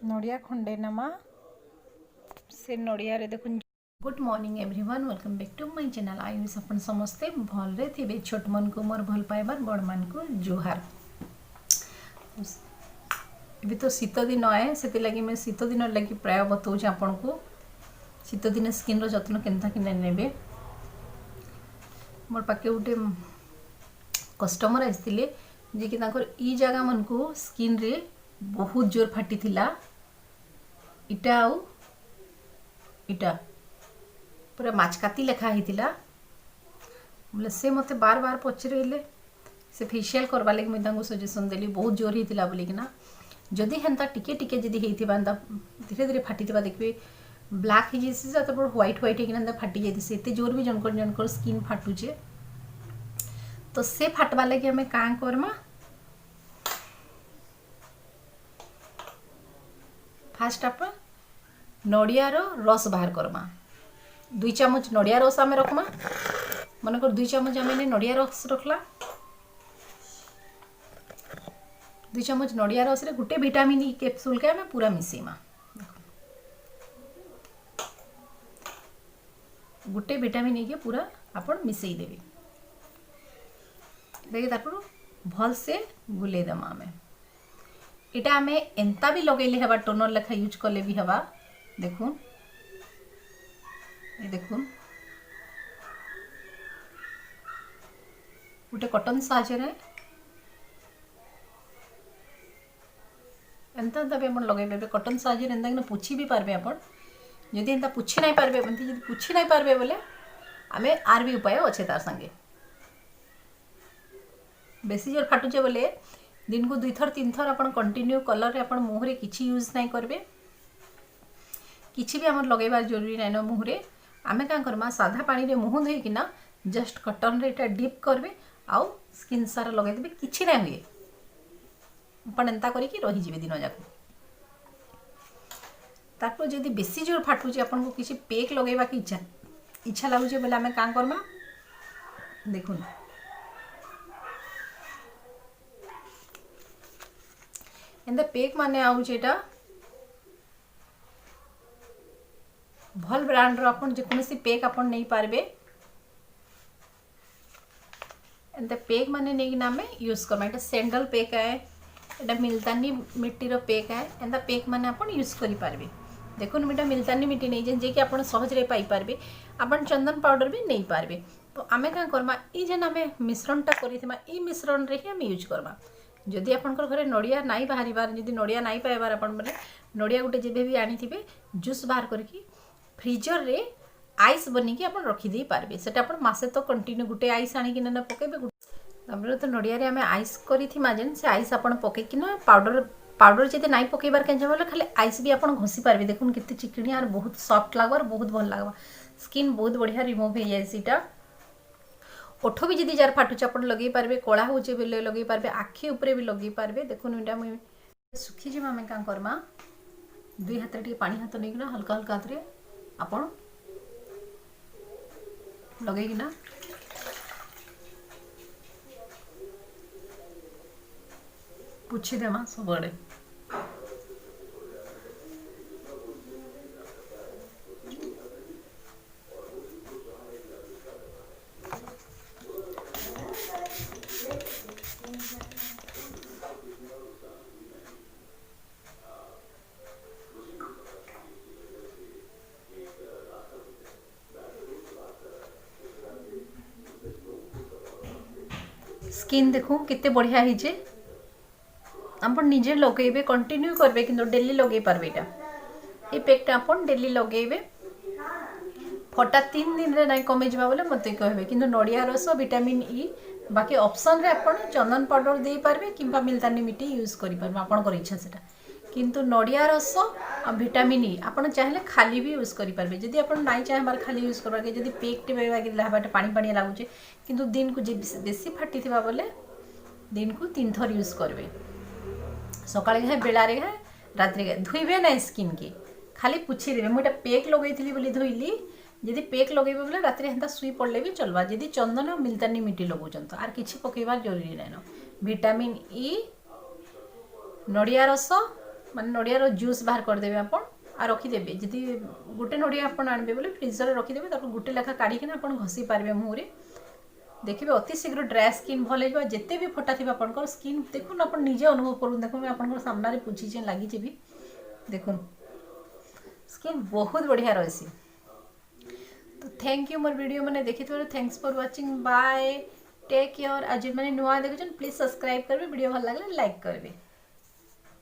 नड़िया खंडे नमा से नड़िया रे देखुन। Good morning everyone, welcome back to my channel. I wish अपन समस्ते भलरे थे। छोट मन को मोर भल पाइबार, बड़ मान को जुहार। अभी तो शीत दिन आए से लगी मैं शीत दिन लगी प्राय बताऊँ आपन को शीत दिन स्किन रो जत्न केनता कि नेबे। मोर पाके गोटे कस्टमर आसते जे कि ई जगह मन को स्किन रे बहुत जोर फाटी थिला। इटा आउ इटा पूरा माछकाती लेखा होता बोले से मते बार बार पचरइले से फेशियल करवा लगे मुझे सजेसन देली बहुत जोर होता बोलिकिना। जदि हेन्ता टिके टिके जदि होता धीरे धीरे फाटी देखिए ब्लैक हो जाए तो व्हाइट व्हाइट होना फाटी जाती एत जोर भी जनकर जनकर स्किन फाटुचे। तो से फाटवा लगे आम क्या करमा, फास्ट आप नड़िया रस बाहर करमा। 2 चामच नड़िया रस आम रखमा। मनकर 2 चामच आम नड़िया रस रखला। 2 चामच नड़िया रस रे गोटे विटामिन ई कैप्सूल के आम पूरा मिसेमा। गोटे विटामिन ई के पूरा आपण मिसई देबे। देखिए तापर भल से गुले दमा आम इटा आम एंता भी लगेले हवा, टोनर लेखा यूज कले भी हवा। देखुन ये देखुन गोटे कटन साहाय्य एंता भी आप लगे कटन साहाय्य एंता पोछी भी पार्बे। आप जदि एंता पोछी नहीं पार्बे जदि पोछी नहीं पार्बे बोले आम आर भी उपाय अच्छे तार संगे। बेसी जोर फाटुचे बोले दिन को 2 थर 3 थर आप कंटिन्यू कलर रे अपन मुहरे किछि यूज नहीं करबे। किछि भी हमर लगेबार जरूरी नहीं न मुहरे। आमे का करमा साधा पानी रे मुह धोई किना जस्ट कटन रे एटा डिप करबे आउ स्किन सारा लगे देबे, किछि नहीं हुए। अपन एंता करी कि रही जिवे दिन जाक। तापर जदि बेसी जोर फाटुचे अपन को किछि पेक लगेबा की इच्छा लागुचे बोले आमे का करमा, देखुन एंदा पेक माने आउचेटा भल ब्रांड रो अपन जेकोसी पेक अपन नहीं पारबे। एंदा पेक माने नहीं ना में यूज करबा। एटा सैंडल पेक है, एटा मिल्तानी मिट्टी रो पेक है। एंदा पेक माने अपन यूज करि पारबे। देखुन मिटा मिल्तानी मिट्टी नहीं जे कि अपन सहज रे पाई पारबे। अपन चंदन पाउडर भी नहीं पारबे। तो आमे का करबा ई जेन आमे मिश्रणटा करिथिमा ई मिश्रण रे ही आमे यूज करबा। जदि आपनकर घरे नड़िया नहीं बाहर जदि नड़िया नहीं पाइबार अपन बोले नड़िया गोटे जेबे भी आनी थिबे जूस बाहर करके फ्रीजर रे आइस बनिकी अपन रखी दे पारबे। सेटा अपन मासे तो कंटिन्यू गोटे आइस आनी कि ना पकेबे। तापर तो नड़िया रे आमे आइस करिथिमा जेन से आइस अपन पके कि ना पाउडर जदि नहीं पकेबार केंजा बोले खाली आइस भी अपन घोसी पारबे। देखुन केते चिकनी और बहुत सॉफ्ट लागबार, बहुत भल लागबा। स्किन बहुत बढ़िया रिमूव हो जाए सीटा। ओठ भी जदि जार फाटुचे आप लगे पारे, कला हो लगे पारे, आखि उपरे भी लगे पारे। देखुन इटा मुझे सुखी जी आम क्या करमा 2 हाथ टे पानी हाथ नहीं हल्का हल्का हाथ रे आपण लगेकिना पुछी देमा सब आड़े। स्किन देखो कितने बढ़िया होइचे। आप निजे लगेबे कंटिन्यू करबे किंतु डेली लगे पारबे। ये पेकटा आप डेली लगेबे। फटा 3 दिन रे नहीं कमे जावा बोले मते कहबे। किंतु नड़िया रस विटामिन ई बाकी ऑप्शन रे आपण चंदन पाउडर दे पारबे किंबा मिल्तानी मिट्टी यूज करि पारबे आपनकर इच्छा सेटा। किंतु नड़िया रस और विटामिन ई आपण चाहे खाली भी यूज करि पारबे। जदि आपण नहीं चाहे खाली यूज करबा के जदि पेक टे बाकी लाबाटे पानी पानी लागुचे किंतु दिन को बेसी फाटी थिबा बोले दिन को 3 थर यूज करबे। सकाळे घाय बेला रे घाय रात्रि घाय धुइबे ना स्किन के खाली पुछि देबे। मुटा पेक लगैथिली बोली धुइली। जदि पेक लगेबे बोले रात्रि हेंता सुई पड़ले भी चलवा। जदि चंदन और मिल्तानी मिट्टी लगौछन तो आर किछि पकेबार जरूरी नहीं। विटामिन ई नड़िया रस माने नड़ियार जूस बाहर करदेवे आपण आ रखिदेवे जदि गोटे नड़िया आपण आनबे बोले फ्रीजर रखिदेवे तापर गोटे लेखा काढ़ी आपण घसी पारबे मुहरे देखिए अति शीघ्र ड्राए स्किन भल हो जिते भी फटा थी आप स्किन देखुन आप निजे अनुभव करूँ देखो मैं आप सामने पूछी लगी भी देखुन स्किन बहुत बढ़िया रही। तो थैंक यू मोर वीडियो मैंने देखी thanks for watching bye take care. आज मैंने नुआ देखुन प्लीज सब्सक्राइब करेंगे वीडियो भल लगे लाइक करेंगे।